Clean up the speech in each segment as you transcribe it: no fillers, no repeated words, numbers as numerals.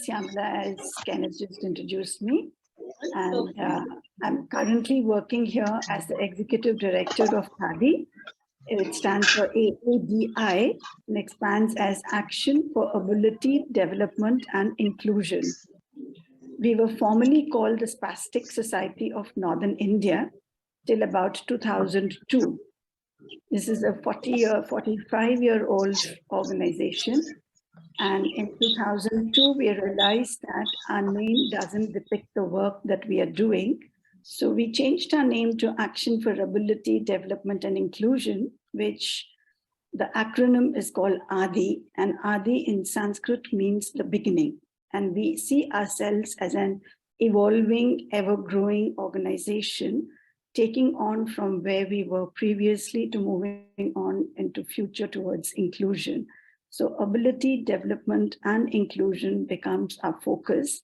is Syamala, as Ken has just introduced me. And I'm currently working here as the Executive Director of ADI. It stands for AADI and expands as Action for Ability, Development and Inclusion. We were formerly called the Spastic Society of Northern India till about 2002. This is a 45-year-old organization. And in 2002, we realized that our name doesn't depict the work that we are doing. So we changed our name to Action for Ability, Development and Inclusion, which the acronym is called ADI. And ADI in Sanskrit means the beginning. And we see ourselves as an evolving, ever-growing organization, taking on from where we were previously to moving on into future towards inclusion. So ability, development, and inclusion becomes our focus.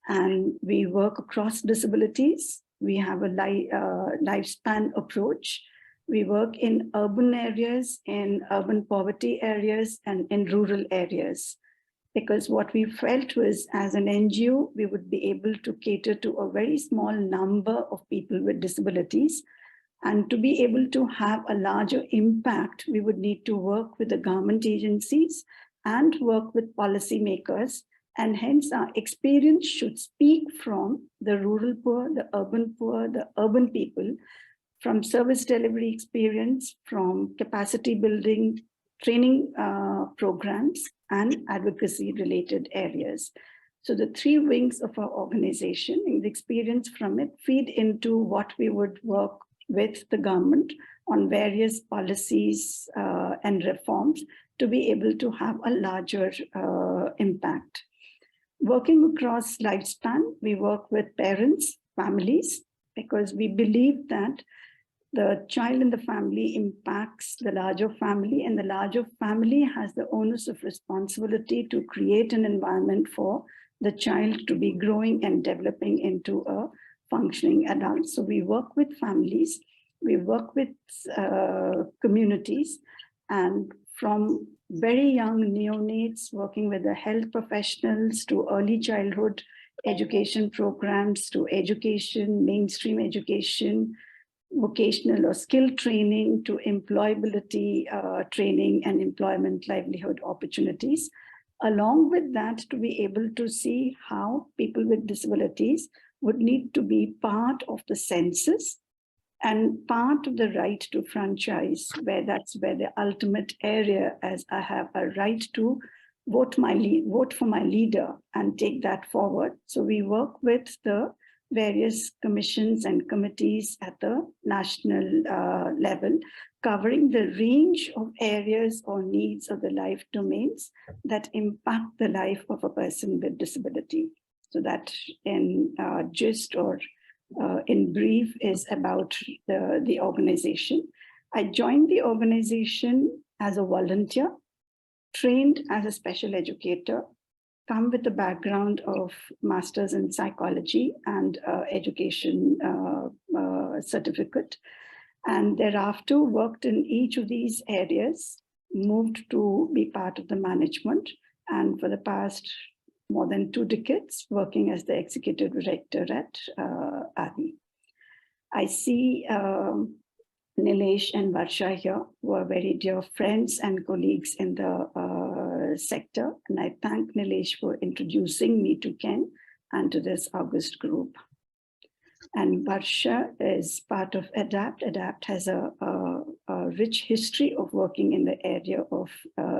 And we work across disabilities. We have a lifespan approach. We work in urban areas, in urban poverty areas, and in rural areas. Because what we felt was, as an NGO, we would be able to cater to a very small number of people with disabilities. And to be able to have a larger impact, we would need to work with the government agencies and work with policymakers. And hence our experience should speak from the rural poor, the urban people, from service delivery experience, from capacity building, training programs, and advocacy related areas. So the three wings of our organization and the experience from it feed into what we would work with the government on various policies and reforms to be able to have a larger impact. Working across lifespan, we work with parents, families, because we believe that the child in the family impacts the larger family, and the larger family has the onus of responsibility to create an environment for the child to be growing and developing into a functioning adult. So we work with families, we work with communities, and from very young neonates, working with the health professionals, to early childhood education programs, to education, mainstream education, vocational or skill training, to employability training and employment livelihood opportunities. Along with that, to be able to see how people with disabilities would need to be part of the census and part of the right to franchise, where that's where the ultimate area, as I have a right to vote for my leader and take that forward. So we work with the various commissions and committees at the national level, covering the range of areas or needs of the life domains that impact the life of a person with disability. So that in gist or in brief is about the organization. I joined the organization as a volunteer, trained as a special educator, come with a background of master's in psychology and education certificate, and thereafter worked in each of these areas, moved to be part of the management, and for the past more than 2 decades working as the executive director at ADI. I see Nilesh and Varsha here, who are very dear friends and colleagues in the sector. And I thank Nilesh for introducing me to Ken and to this August group. And Varsha is part of ADAPT. ADAPT has a rich history of working in the area of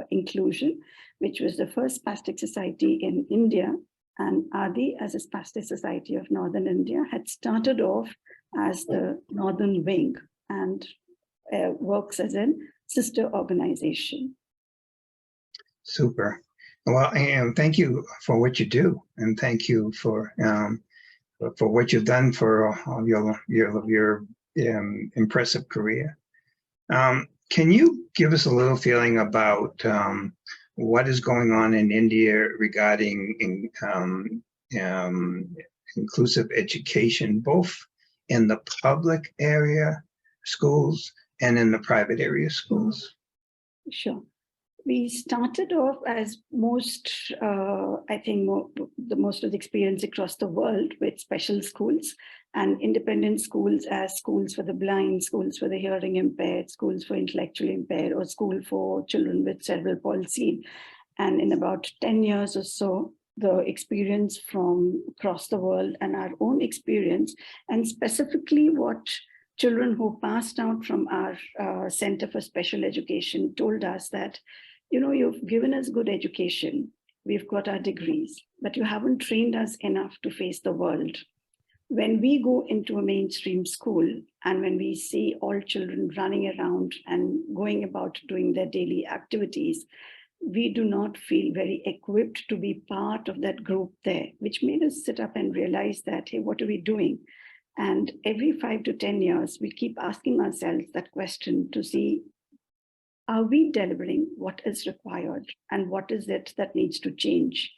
inclusion, which was the first spastic society in India. And ADI, as a spastic society of Northern India, had started off as the Northern Wing and works as a sister organization. Super. Well, and thank you for what you do, and thank you for what you've done for all your impressive career. Can you give us a little feeling about what is going on in India regarding inclusive education, both in the public area schools and in the private area schools? Sure. We started off as most, I think, most of the experience across the world with special schools and independent schools as schools for the blind, schools for the hearing impaired, schools for intellectually impaired, or school for children with cerebral palsy. And in about 10 years or so, the experience from across the world and our own experience, and specifically what children who passed out from our Center for Special Education told us that, you know, you've given us good education, we've got our degrees, but you haven't trained us enough to face the world. When we go into a mainstream school and when we see all children running around and going about doing their daily activities, we do not feel very equipped to be part of that group there, which made us sit up and realize that, hey, what are we doing? And every 5 to 10 years, we keep asking ourselves that question to see, are we delivering what is required and what is it that needs to change?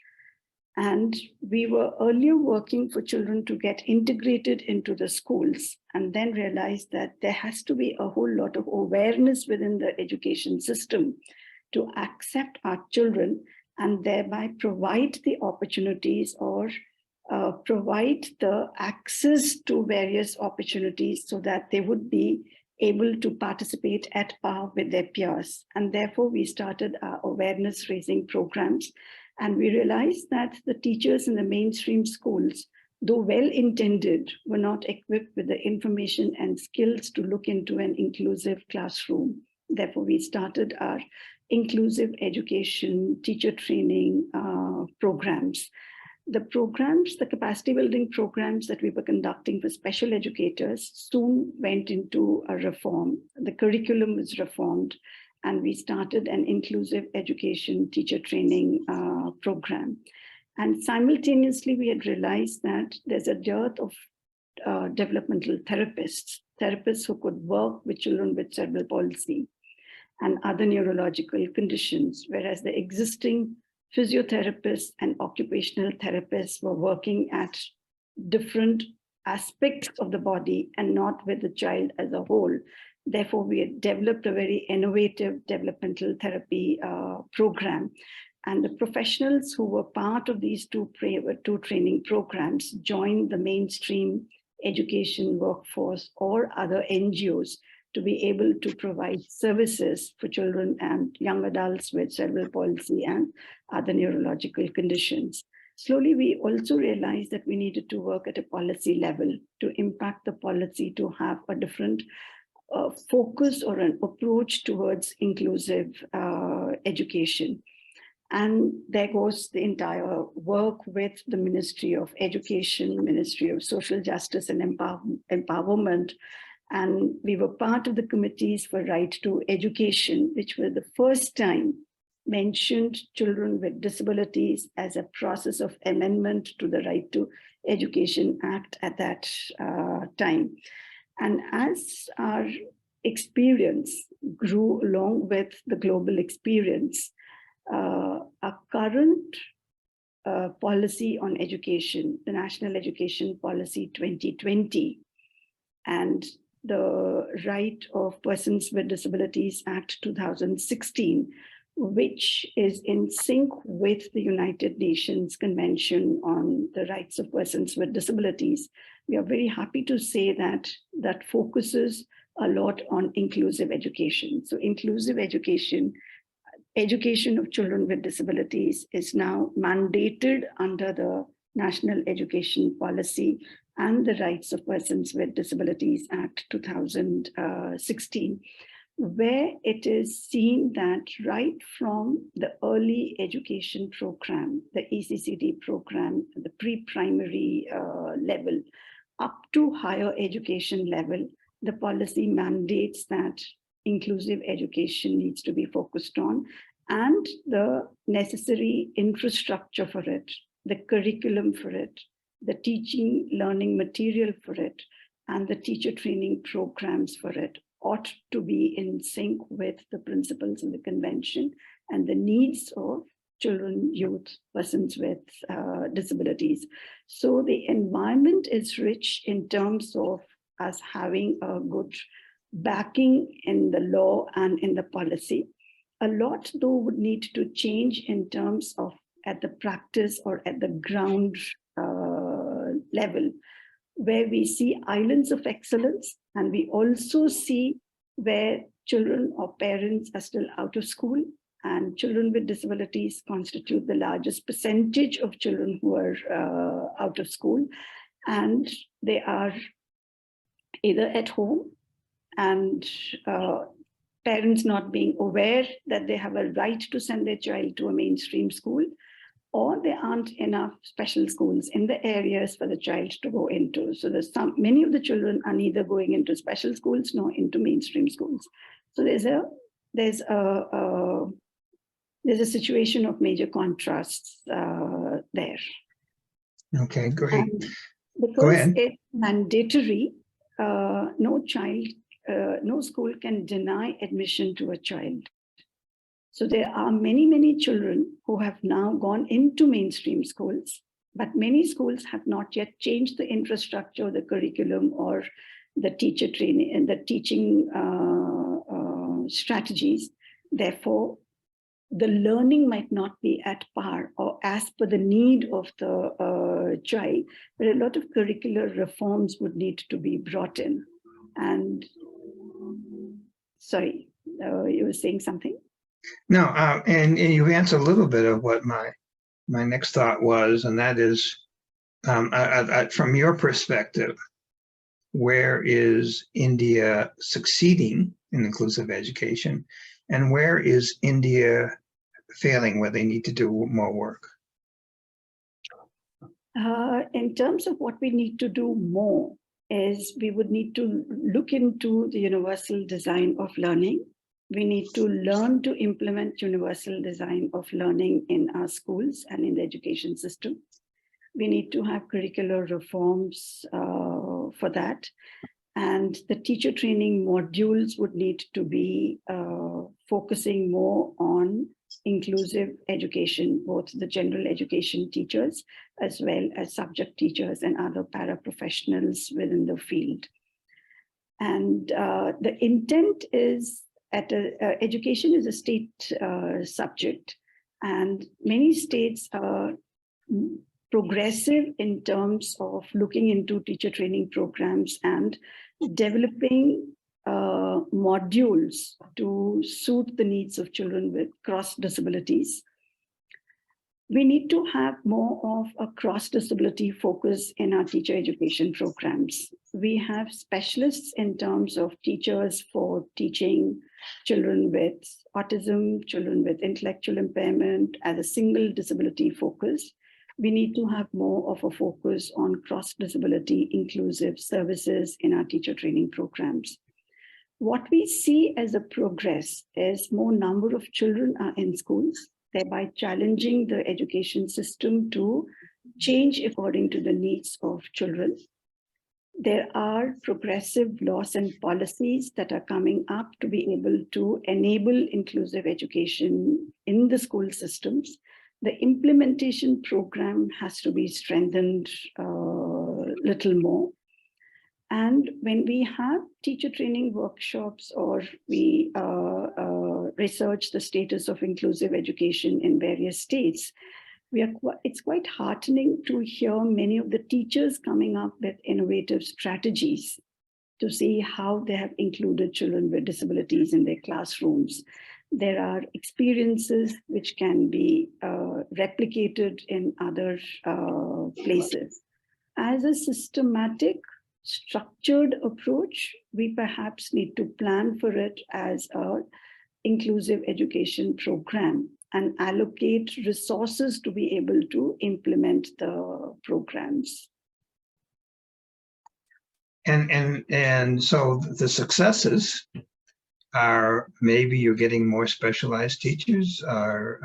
And we were earlier working for children to get integrated into the schools and then realized that there has to be a whole lot of awareness within the education system to accept our children and thereby provide the opportunities or provide the access to various opportunities so that they would be able to participate at par with their peers. And therefore, we started our awareness raising programs. And we realized that the teachers in the mainstream schools, though well-intended, were not equipped with the information and skills to look into an inclusive classroom. Therefore, we started our inclusive education, teacher training programs. The programs, the capacity building programs that we were conducting for special educators soon went into a reform. The curriculum was reformed, and we started an inclusive education teacher training program. And simultaneously, we had realized that there's a dearth of developmental therapists who could work with children with cerebral palsy and other neurological conditions, whereas the existing physiotherapists and occupational therapists were working at different aspects of the body and not with the child as a whole. Therefore, we had developed a very innovative developmental therapy program. And the professionals who were part of these two training programs joined the mainstream education workforce or other NGOs to be able to provide services for children and young adults with cerebral palsy and other neurological conditions. Slowly, we also realized that we needed to work at a policy level to impact the policy to have a different focus or an approach towards inclusive education. And there goes the entire work with the Ministry of Education, Ministry of Social Justice and Empowerment. And we were part of the committees for right to education, which were the first time mentioned children with disabilities as a process of amendment to the Right to Education Act at that time. And as our experience grew along with the global experience, our current policy on education, the National Education Policy 2020, and the Right of Persons with Disabilities Act 2016, which is in sync with the United Nations Convention on the Rights of Persons with Disabilities. We are very happy to say that that focuses a lot on inclusive education. So inclusive education, education of children with disabilities is now mandated under the National Education Policy and the Rights of Persons with Disabilities Act 2016, where it is seen that right from the early education program, the ECCD program, the pre-primary level, up to higher education level, the policy mandates that inclusive education needs to be focused on, and the necessary infrastructure for it, the curriculum for it, the teaching, learning material for it, and the teacher training programs for it ought to be in sync with the principles of the convention and the needs of children, youth, persons with disabilities. So the environment is rich in terms of us having a good backing in the law and in the policy. A lot, though, would need to change in terms of at the practice or at the ground level, where we see islands of excellence, and we also see where children or parents are still out of school, and children with disabilities constitute the largest percentage of children who are out of school, and they are either at home and parents not being aware that they have a right to send their child to a mainstream school, or there aren't enough special schools in the areas for the child to go into. So many of the children are neither going into special schools nor into mainstream schools. So there's a situation of major contrasts there. Okay, great. And Go because ahead. it's mandatory, no school can deny admission to a child. So there are many, many children who have now gone into mainstream schools, but many schools have not yet changed the infrastructure, the curriculum, or the teacher training and the teaching strategies. Therefore, the learning might not be at par or as per the need of the child, but a lot of curricular reforms would need to be brought in. And sorry, you were saying something? No, and you answered a little bit of what my next thought was, and that is, from your perspective, where is India succeeding in inclusive education, and where is India failing, where they need to do more work? In terms of what we need to do more is we would need to look into the universal design of learning. We need to learn to implement universal design of learning in our schools and in the education system. We need to have curricular reforms for that. And the teacher training modules would need to be focusing more on inclusive education, both the general education teachers as well as subject teachers and other paraprofessionals within the field. And the intent is education is a state subject, and many states are progressive in terms of looking into teacher training programs and developing modules to suit the needs of children with cross disabilities. We need to have more of a cross-disability focus in our teacher education programs. We have specialists in terms of teachers for teaching children with autism, children with intellectual impairment as a single disability focus. We need to have more of a focus on cross-disability inclusive services in our teacher training programs. What we see as a progress is more number of children are in schools, thereby challenging the education system to change according to the needs of children. There are progressive laws and policies that are coming up to be able to enable inclusive education in the school systems. The implementation program has to be strengthened a little more. And when we have teacher training workshops or we research the status of inclusive education in various states, it's quite heartening to hear many of the teachers coming up with innovative strategies to see how they have included children with disabilities in their classrooms. There are experiences which can be replicated in other places. As a systematic, structured approach, we perhaps need to plan for it as an inclusive education program and allocate resources to be able to implement the programs. And so the successes are maybe you're getting more specialized teachers, or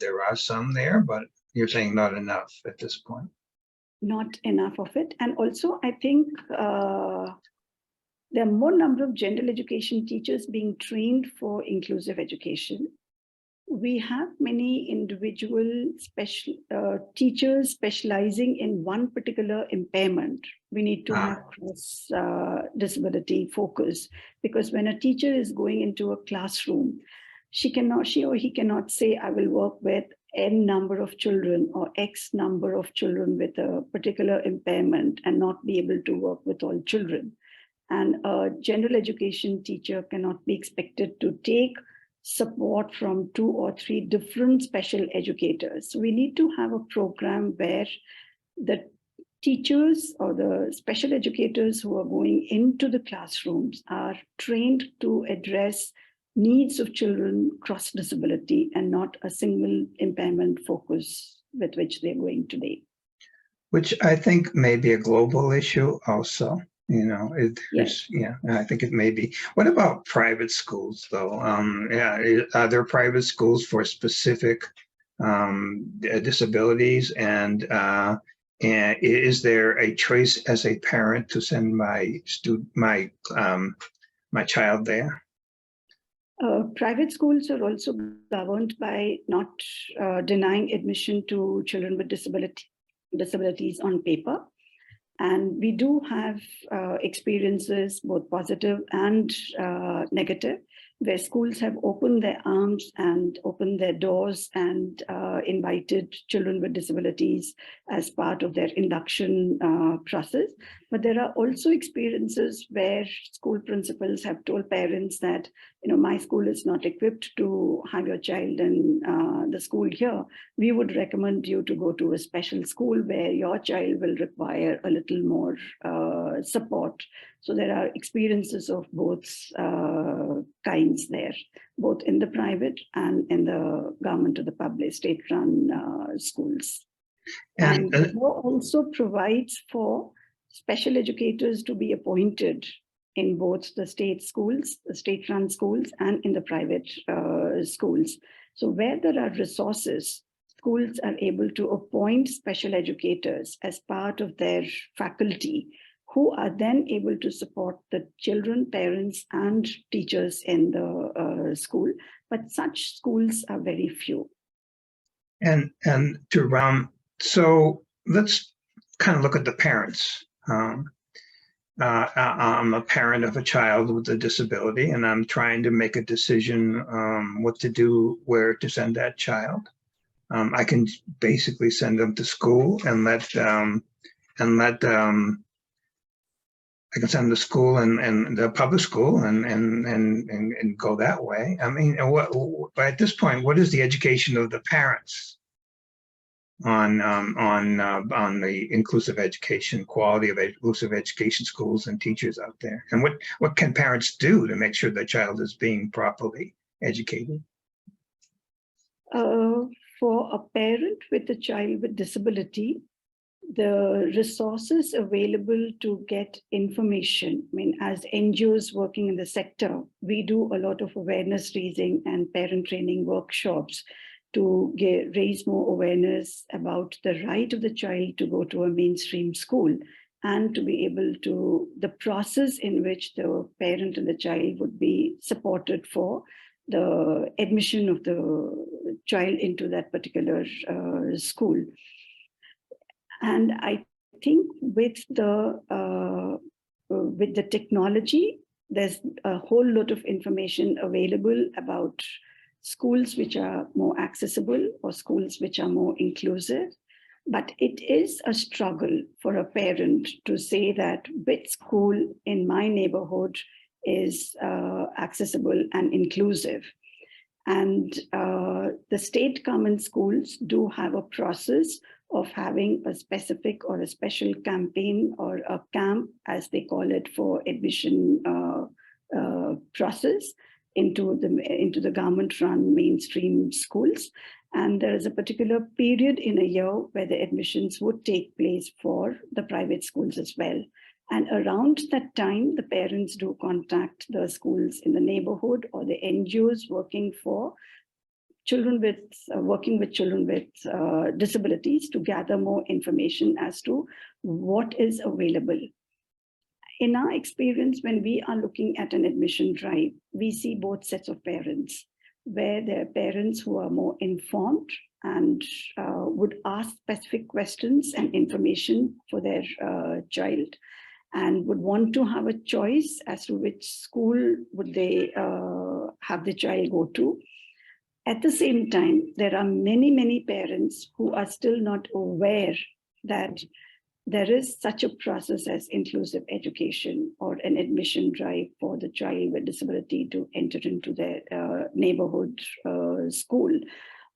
there are some there, but you're saying not enough at this point. Not enough of it. And also, I think there are more number of general education teachers being trained for inclusive education. We have many individual teachers specializing in one particular impairment. We need to have cross disability focus, because when a teacher is going into a classroom, she or he cannot say, I will work with N number of children or X number of children with a particular impairment and not be able to work with all children. And a general education teacher cannot be expected to take support from 2 or 3 different special educators. So we need to have a program where the teachers or the special educators who are going into the classrooms are trained to address needs of children cross disability and not a single impairment focus with which they're going today. Which I think may be a global issue also. Yes. I think it may be. What about private schools, though? Are there private schools for specific disabilities, and is there a choice as a parent to send my child there? Private schools are also governed by not denying admission to children with disabilities on paper. And we do have experiences, both positive and negative, where schools have opened their arms and opened their doors and invited children with disabilities as part of their induction process. But there are also experiences where school principals have told parents that, my school is not equipped to have your child in the school here. We would recommend you to go to a special school where your child will require a little more support. So there are experiences of both kinds there, both in the private and in the government or the public state-run schools. And the law also provides for special educators to be appointed in both the state schools, the state-run schools, and in the private schools. So where there are resources, schools are able to appoint special educators as part of their faculty, who are then able to support the children, parents, and teachers in the school. But such schools are very few. And so let's kind of look at the parents. I'm a parent of a child with a disability, and I'm trying to make a decision what to do, where to send that child. I can basically send them to school and let I can send them to school and the public school and go that way. I mean, but at this point, what is the education of the parents on the inclusive education, quality of inclusive education schools and teachers out there? And what can parents do to make sure their child is being properly educated? For a parent with a child with disability, the resources available to get information, as NGOs working in the sector, we do a lot of awareness raising and parent training workshops to raise more awareness about the right of the child to go to a mainstream school and to be able to, the process in which the parent and the child would be supported for the admission of the child into that particular school. And I think with the technology, there's a whole lot of information available about schools which are more accessible or schools which are more inclusive. But it is a struggle for a parent to say that which school in my neighborhood is accessible and inclusive. And the state government schools do have a process of having a specific or a special campaign or a camp, as they call it, for admission process into the government-run mainstream schools. And there is a particular period in a year where the admissions would take place for the private schools as well. And around that time, the parents do contact the schools in the neighborhood or the NGOs working with children with disabilities to gather more information as to what is available. In our experience, when we are looking at an admission drive, we see both sets of parents, where there are parents who are more informed and would ask specific questions and information for their child, and would want to have a choice as to which school would they have the child go to. At the same time, there are many, many parents who are still not aware that there is such a process as inclusive education or an admission drive for the child with disability to enter into their neighborhood school,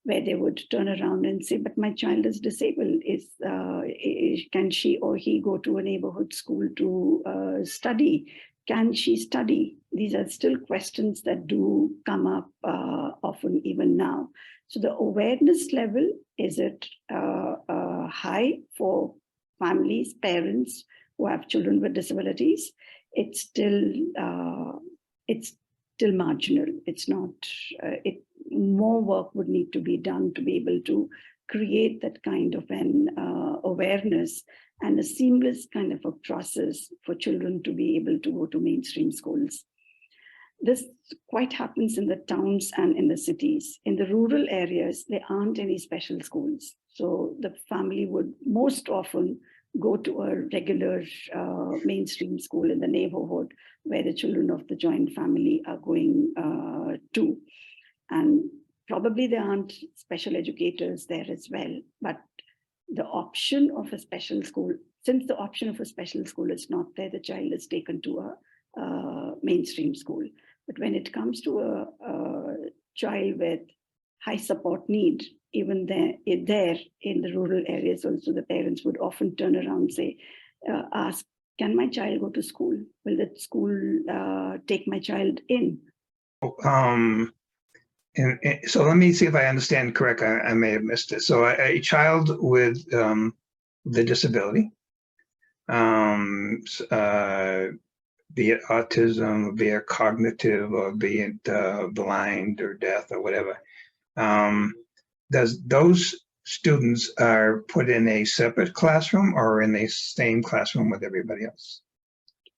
where they would turn around and say, but my child is disabled. Can she or he go to a neighborhood school to study? Can she study? These are still questions that do come up often even now. So the awareness level, is it high for families, parents who have children with disabilities? It's still marginal. It's not. More work would need to be done to be able to create that kind of an awareness and a seamless kind of a process for children to be able to go to mainstream schools. This quite happens in the towns and in the cities. In the rural areas, there aren't any special schools. So the family would most often go to a regular mainstream school in the neighborhood where the children of the joint family are going to. And probably there aren't special educators there as well, but the option of a special school, since the option of a special school is not there, the child is taken to a mainstream school. But when it comes to a child with high support need, even there in the rural areas also, the parents would often turn around and say, ask, can my child go to school? Will that school take my child in? So let me see if I understand correct. I may have missed it. So a child with the disability, be it autism, be it cognitive, or be it blind or deaf or whatever, does those students are put in a separate classroom or in the same classroom with everybody else?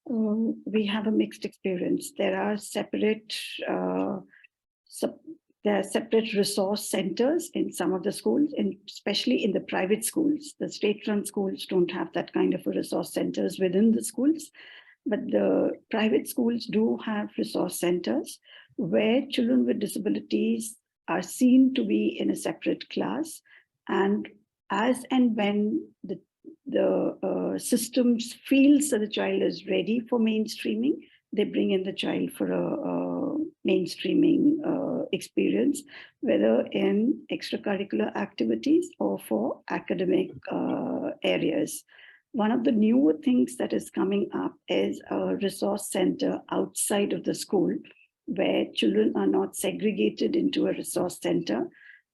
We have a mixed experience. There are separate resource centers in some of the schools, and especially in the private schools. The state-run schools don't have that kind of a resource centers within the schools, but the private schools do have resource centers where children with disabilities are seen to be in a separate class, and as and when the systems feels that the child is ready for mainstreaming, they bring in the child for a mainstreaming experience, whether in extracurricular activities or for academic areas. One of the newer things that is coming up is a resource center outside of the school, where children are not segregated into a resource center,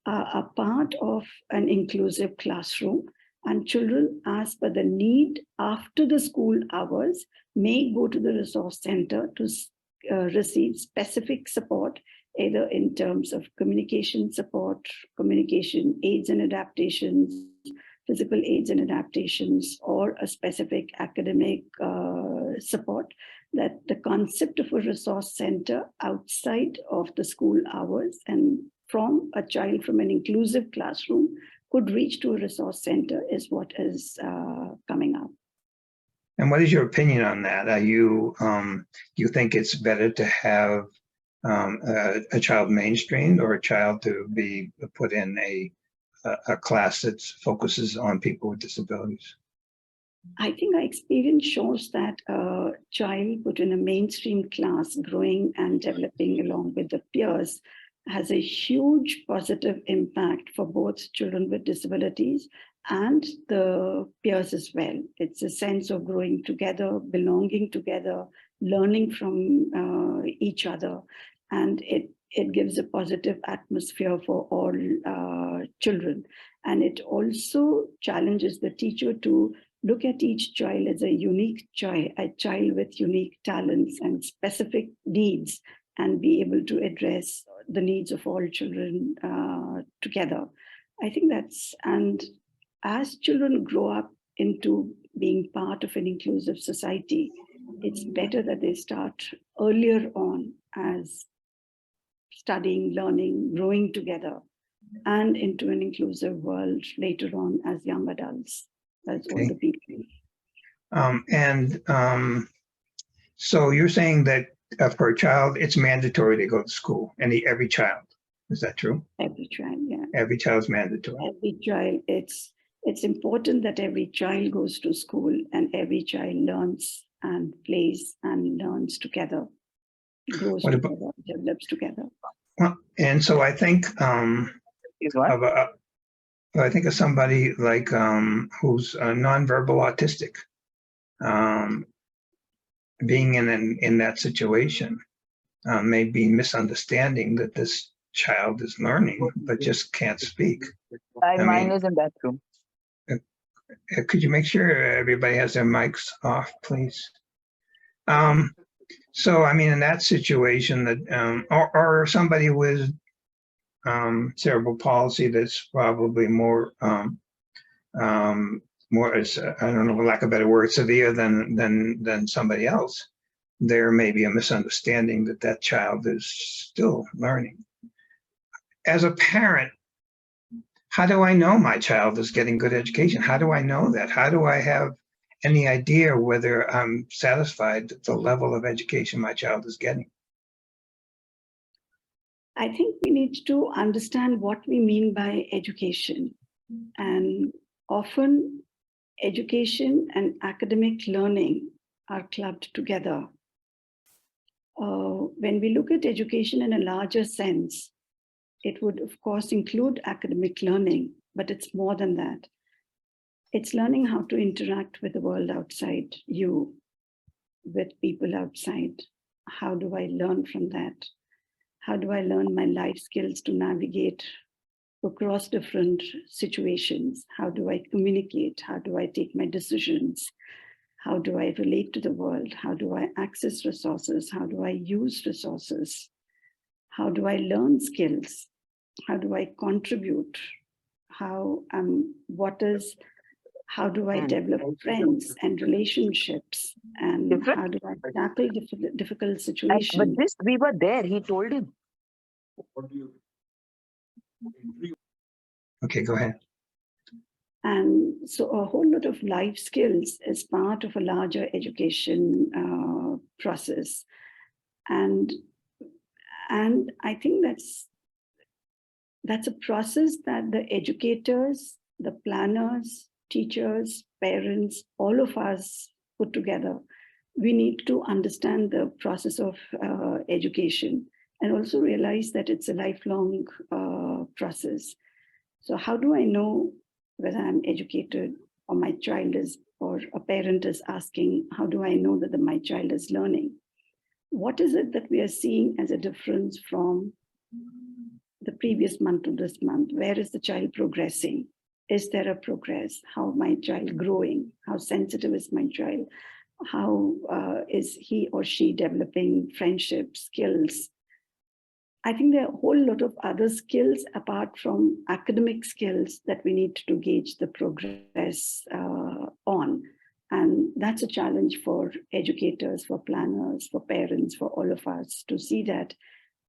are part of an inclusive classroom, and children, as per the need after the school hours, may go to the resource center to receive specific support, either in terms of communication support, communication aids and adaptations, physical aids and adaptations, or a specific academic support. That the concept of a resource center outside of the school hours and from a child from an inclusive classroom could reach to a resource center is what is coming up. And what is your opinion on that? Are you, do you think it's better to have a child mainstreamed or a child to be put in a class that focuses on people with disabilities? I think our experience shows that a child put in a mainstream class, growing and developing along with the peers, has a huge positive impact for both children with disabilities and the peers as well. It's a sense of growing together, belonging together, learning from each other, and it gives a positive atmosphere for all children. And it also challenges the teacher to look at each child as a unique child, a child with unique talents and specific needs, and be able to address the needs of all children together. I think that's, and as children grow up into being part of an inclusive society, it's better that they start earlier on as studying, learning, growing together, and into an inclusive world later on as young adults, as older people. So you're saying that for a child, it's mandatory to go to school, every child? Is that true? Every child, yeah. Every child's mandatory. Every child, it's important that every child goes to school and every child learns and plays and learns together, grows What about, together, develops together. well, and so I think Is what? I think of somebody like who's nonverbal autistic, being in that situation, may be misunderstanding that this child is learning but just can't speak. I Mine mean, is in that room. Could you make sure everybody has their mics off, please? So, I mean, in that situation, that or somebody with cerebral palsy that's probably more, more, I don't know, for lack of a better word, severe than somebody else, there may be a misunderstanding that that child is still learning. As a parent, how do I know my child is getting good education? How do I know that? How do I have any idea whether I'm satisfied with the level of education my child is getting? I think we need to understand what we mean by education. And often education and academic learning are clubbed together. When we look at education in a larger sense, it would, of course, include academic learning, but it's more than that. It's learning how to interact with the world outside you, with people outside. How do I learn from that? How do I learn my life skills to navigate across different situations? How do I communicate? How do I take my decisions? How do I relate to the world? How do I access resources? How do I use resources? How do I learn skills? How do I contribute? How do I develop friends and relationships? And Different? how do I tackle difficult But situations? this, we were there. He told him. Okay, go ahead. And so a whole lot of life skills is part of a larger education process. And I think that's a process that the educators, the planners, teachers, parents, all of us put together. We need to understand the process of education and also realize that it's a lifelong process. So how do I know whether I'm educated or my child is, or a parent is asking, how do I know that my child is learning? What is it that we are seeing as a difference from the previous month to this month? Where is the child progressing? Is there a progress? How my child growing? How sensitive is my child? How is he or she developing friendship skills? I think there are a whole lot of other skills apart from academic skills that we need to gauge the progress on. And that's a challenge for educators, for planners, for parents, for all of us to see that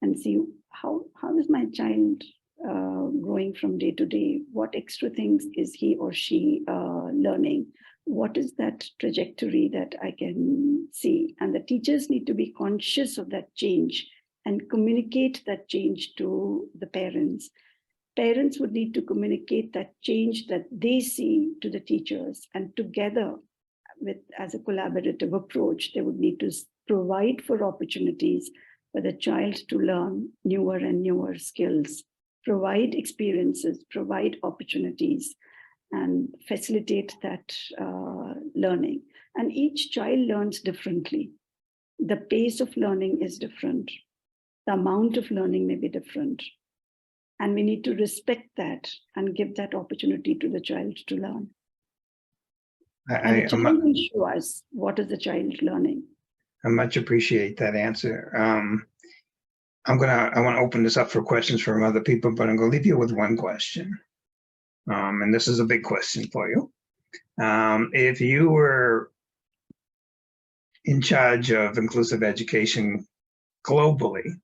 and see how is my child growing from day to day? What extra things is he or she learning? What is that trajectory that I can see? And the teachers need to be conscious of that change and communicate that change to the parents. Parents would need to communicate that change that they see to the teachers, and together, as a collaborative approach, they would need to provide for opportunities for the child to learn newer and newer skills, provide experiences, provide opportunities, and facilitate that learning. And each child learns differently. The pace of learning is different. The amount of learning may be different. And we need to respect that and give that opportunity to the child to learn. And the child will show us what is the child learning. I much appreciate that answer. I want to open this up for questions from other people, but I'm going to leave you with one question. And this is a big question for you. If you were in charge of inclusive education globally,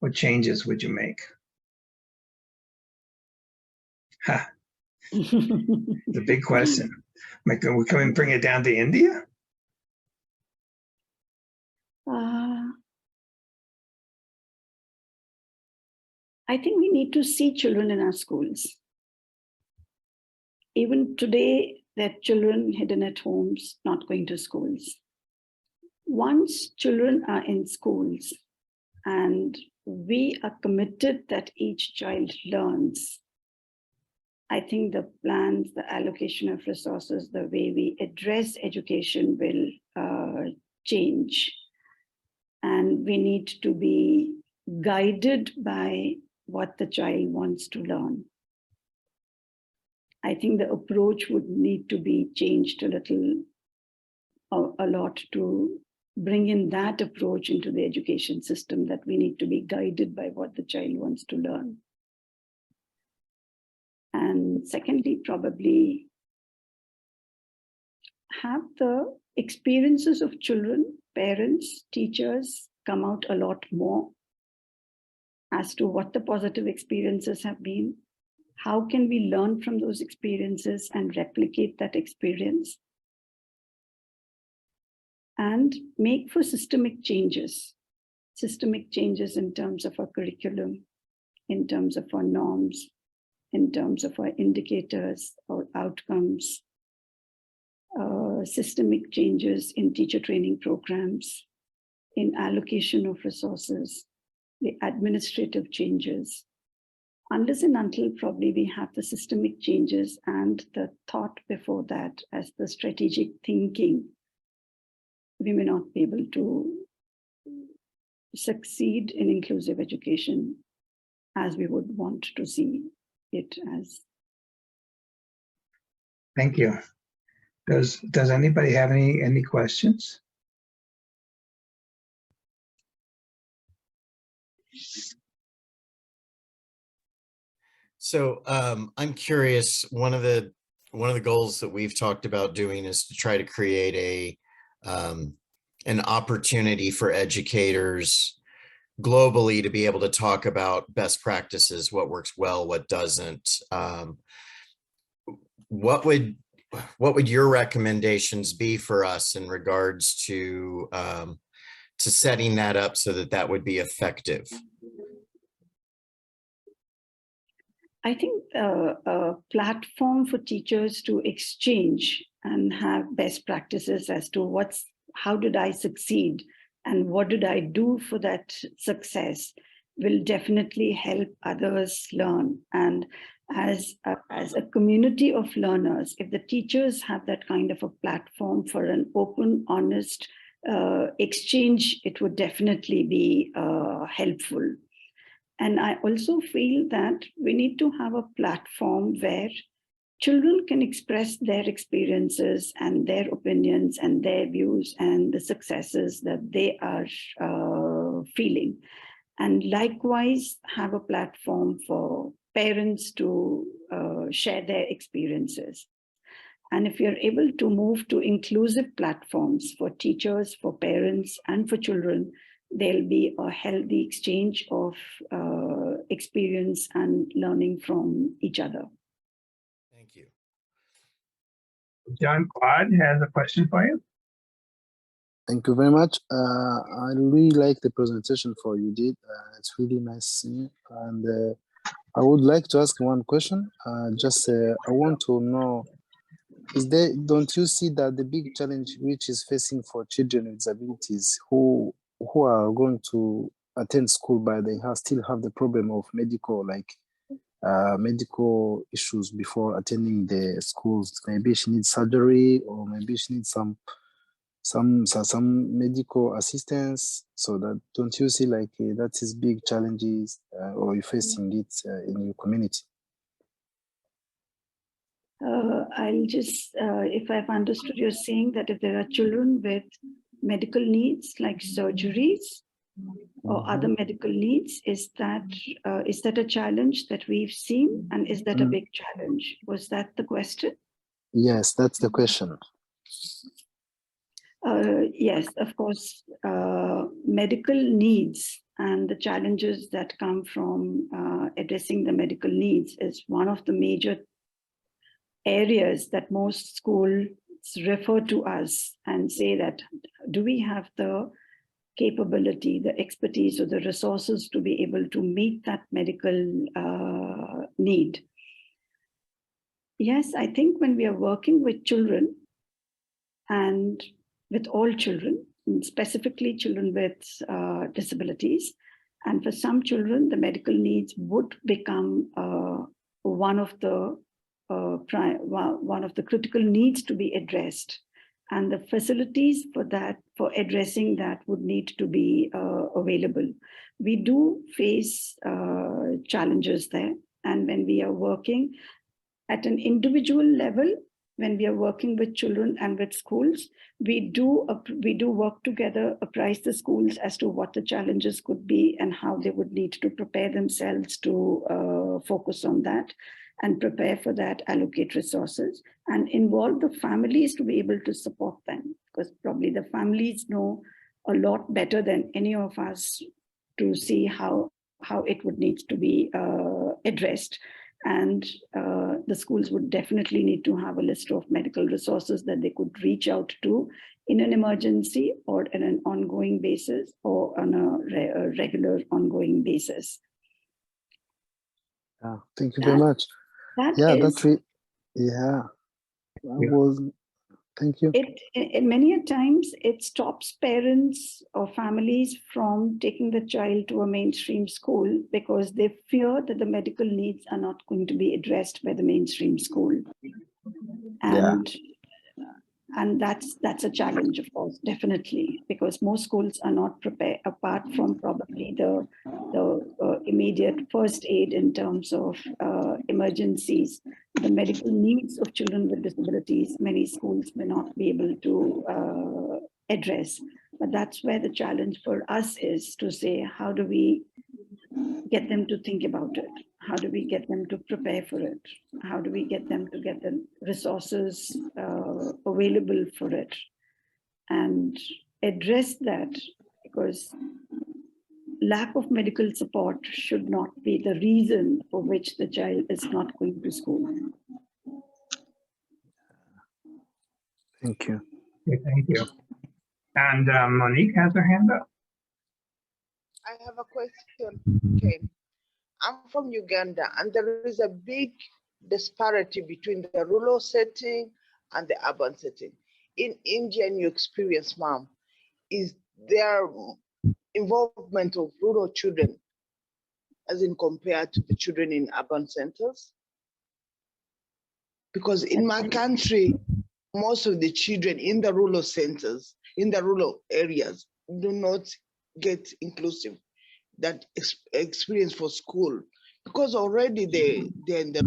what changes would you make? Ha, the big question. Can we bring it down to India? I think we need to see children in our schools. Even today, there are children hidden at homes, not going to schools. Once children are in schools and we are committed that each child learns, I think the plans, the allocation of resources, the way we address education will change. And we need to be guided by what the child wants to learn. I think the approach would need to be changed a lot to bring in that approach into the education system, that we need to be guided by what the child wants to learn. And secondly, probably have the experiences of children, parents, teachers come out a lot more as to what the positive experiences have been. How can we learn from those experiences and replicate that experience? And make for systemic changes in terms of our curriculum, in terms of our norms, in terms of our indicators or outcomes, systemic changes in teacher training programs, in allocation of resources, the administrative changes. Unless and until probably we have the systemic changes and the thought before that as the strategic thinking, we may not be able to succeed in inclusive education as we would want to see it as. Thank you. Does anybody have any questions? So I'm curious, one of the goals that we've talked about doing is to try to create an opportunity for educators globally to be able to talk about best practices, what works well, what doesn't. What would your recommendations be for us in regards to setting that up so that would be effective? I think a platform for teachers to exchange and have best practices as to how did I succeed and what did I do for that success will definitely help others learn. And as a community of learners, if the teachers have that kind of a platform for an open, honest exchange, it would definitely be helpful. And I also feel that we need to have a platform where children can express their experiences and their opinions and their views and the successes that they are feeling. And likewise, have a platform for parents to share their experiences. And if you're able to move to inclusive platforms for teachers, for parents, and for children, there'll be a healthy exchange of experience and learning from each other. Thank you. John Claude has a question for you. Thank you very much. I really like the presentation for you did. It's really nice. And I would like to ask one question. I want to know, don't you see that the big challenge which is facing for children with disabilities who are going to attend school, but they still have the problem of medical issues before attending the schools? Maybe she needs surgery, or maybe she needs some medical assistance. So that, don't you see that is big challenges, or you're facing it in your community? I'll just, if I've understood, you're saying that if there are children with medical needs like surgeries or other medical needs, is that a challenge that we've seen, and is that a big challenge? Was that the question? Yes, that's the question. Yes, of course, medical needs and the challenges that come from addressing the medical needs is one of the major areas that most schools refer to us and say that, do we have the capability, the expertise, or the resources to be able to meet that medical need. Yes, I think when we are working with children and with all children, specifically children with disabilities, and for some children, the medical needs would become one of the critical needs to be addressed, and the facilities for that, for addressing that, would need to be available. We do face challenges there, and when we are working at an individual level, when we are working with children and with schools, we do work together, apprise the schools as to what the challenges could be and how they would need to prepare themselves to focus on that and prepare for that, allocate resources, and involve the families to be able to support them, because probably the families know a lot better than any of us to see how it would need to be addressed. And the schools would definitely need to have a list of medical resources that they could reach out to in an emergency or in an ongoing basis or on a regular ongoing basis. Yeah, thank you very much. That Yeah, is, that's it. Yeah, thank you. It many a times it stops parents or families from taking the child to a mainstream school because they fear that the medical needs are not going to be addressed by the mainstream school. And that's a challenge, of course, definitely, because most schools are not prepared, apart from probably the immediate first aid in terms of emergencies. The medical needs of children with disabilities, many schools may not be able to address. But that's where the challenge for us is to say, how do we get them to think about it? How do we get them to prepare for it? How do we get them to get the resources available for it and address that? Because lack of medical support should not be the reason for which the child is not going to school. Thank you. Okay, thank you. And Monique has her hand up. I have a question. Okay. I'm from Uganda, and there is a big disparity between the rural setting and the urban setting. In India, in your experience, ma'am, is there involvement of rural children as in compared to the children in urban centers? Because in my country, most of the children in the rural centers, in the rural areas, do not get inclusive that experience for school, because already they're in the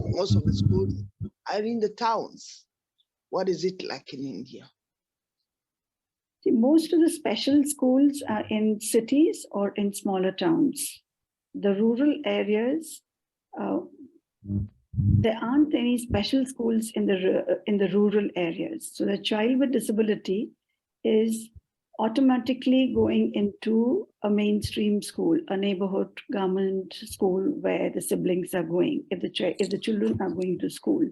most of the schools are in the towns. What is it like in India? See, most of the special schools are in cities or in smaller towns. The rural areas, there aren't any special schools in the rural areas. So the child with disability is automatically going into a mainstream school, a neighborhood government school where the siblings are going, if the children are going to school.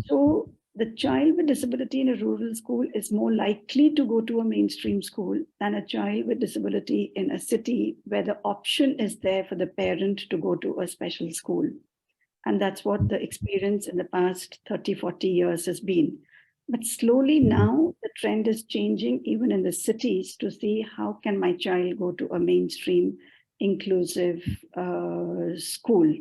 So the child with disability in a rural school is more likely to go to a mainstream school than a child with disability in a city where the option is there for the parent to go to a special school. And that's what the experience in the past 30, 40 years has been. But slowly now the trend is changing even in the cities to see how can my child go to a mainstream inclusive school.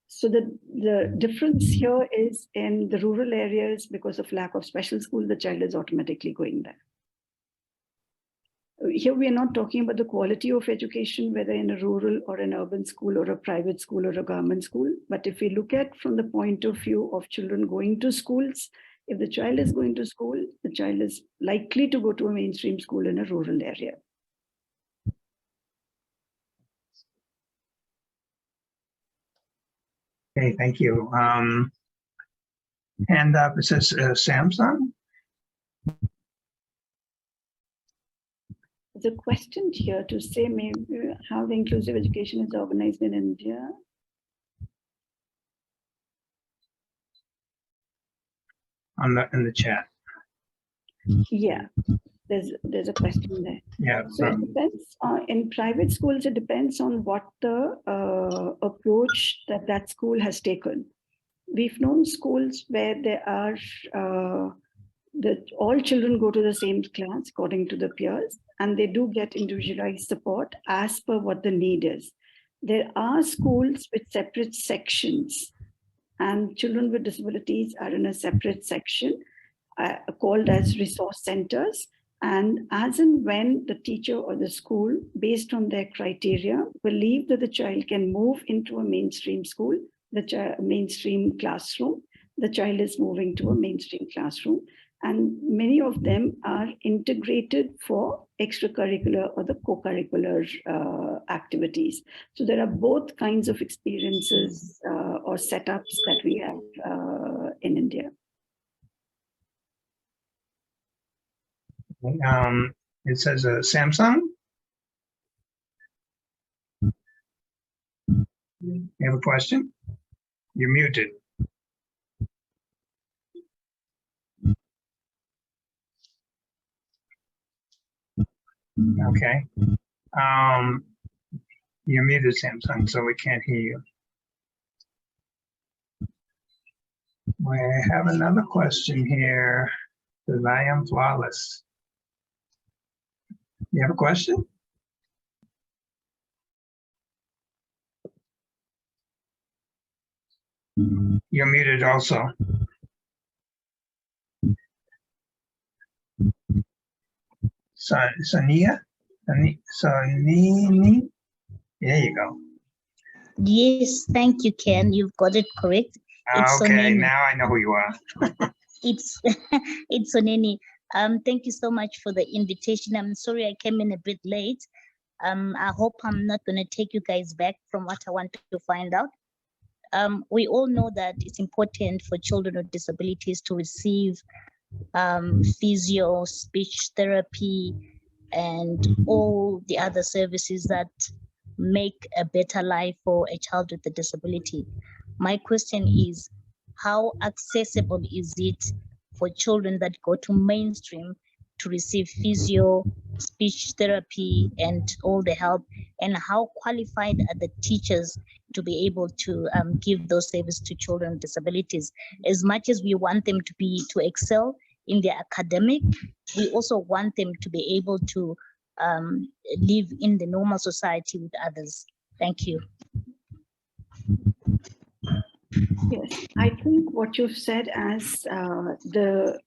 So the difference here is in the rural areas, because of lack of special school, the child is automatically going there. Here we are not talking about the quality of education, whether in a rural or an urban school or a private school or a government school. But if we look at from the point of view of children going to schools, if the child is going to school, the child is likely to go to a mainstream school in a rural area. Okay, thank you. Hand up, it says Samsung. There's a question here to say maybe how the inclusive education is organized in India. In the chat. Yeah, there's a question there. Yeah. So it depends in private schools, it depends on what the approach that school has taken. We've known schools where there are all children go to the same class according to the peers, and they do get individualized support as per what the need is. There are schools with separate sections, and children with disabilities are in a separate section called as resource centers. And as and when the teacher or the school, based on their criteria, believe that the child can move into a mainstream school, the mainstream classroom, the child is moving to a mainstream classroom. And many of them are integrated for extracurricular or the co-curricular activities. So there are both kinds of experiences or setups that we have in India. It says Samsung. You have a question? You're muted. Okay. You're muted, Samsung, so we can't hear you. We have another question here, because I am flawless. You have a question? You're muted also. Sania? Sonini? There you go. Yes, thank you, Ken. You've got it correct. It's Okay, Sonini. now I know who you are. It's it's Sonini. Thank you so much for the invitation. I'm sorry I came in a bit late. I hope I'm not going to take you guys back from what I want to find out. We all know that it's important for children with disabilities to receive physio, speech therapy, and all the other services that make a better life for a child with a disability. My question is, how accessible is it for children that go to mainstream to receive physio, speech therapy, and all the help? And how qualified are the teachers to be able to give those services to children with disabilities? As much as we want them to excel in their academic, we also want them to be able to live in the normal society with others. Thank you. Yes, I think what you've said as the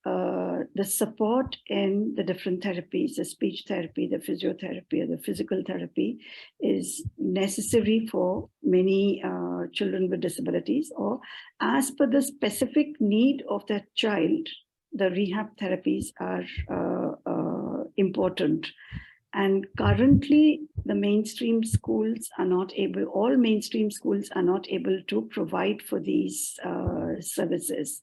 support in the different therapies, the speech therapy, the physiotherapy, or the physical therapy, is necessary for many children with disabilities, or as per the specific need of that child, the rehab therapies are important. And currently, the mainstream schools are not able, all mainstream schools are not able to provide for these services.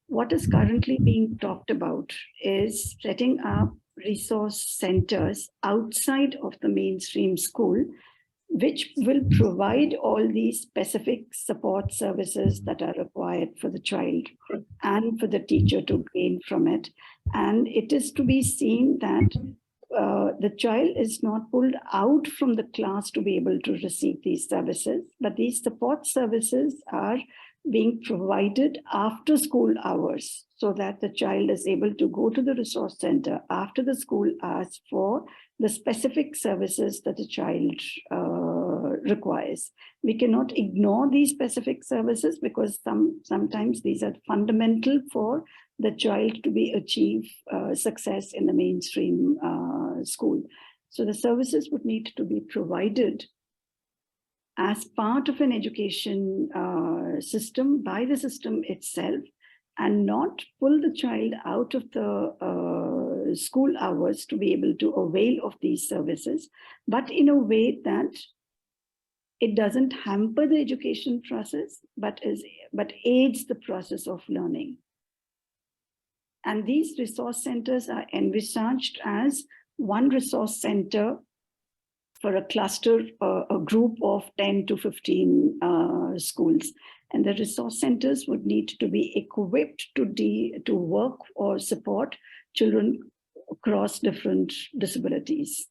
What is currently being talked about is setting up resource centers outside of the mainstream school, which will provide all these specific support services that are required for the child and for the teacher to gain from it. And it is to be seen that the child is not pulled out from the class to be able to receive these services, but these support services are being provided after school hours, so that the child is able to go to the resource center after the school hours for the specific services that the child requires. We cannot ignore these specific services, because sometimes these are fundamental for the child to achieve success in the mainstream school. So the services would need to be provided as part of an education system by the system itself, and not pull the child out of the school hours to be able to avail of these services, but in a way that it doesn't hamper the education process, but aids the process of learning. And these resource centers are envisaged as one resource center for a cluster, a group of 10 to 15 schools. And the resource centers would need to be equipped to work or support children across different disabilities.